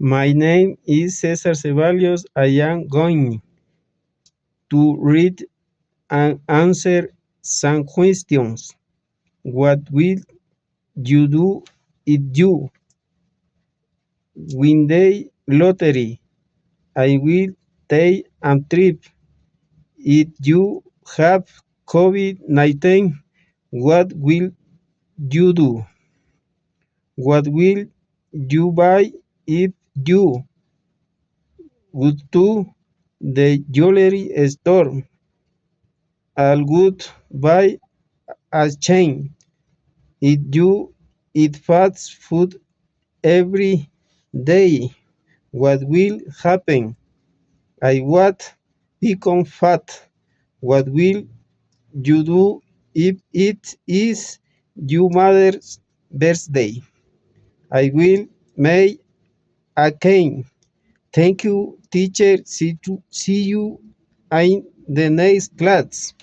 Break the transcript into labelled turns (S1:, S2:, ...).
S1: My name is Cesar Ceballos. I am going to read and answer some questions. What will you do if you win the lottery? I will take a trip. If you have COVID-19, what will you do? What will you buy if you go to the jewelry store? I would buy a chain. If you eat fast food every day, what will happen? I would become fat. What will you do if it is your mother's birthday? I will make a cake. Thank you, teacher. See you in the next class.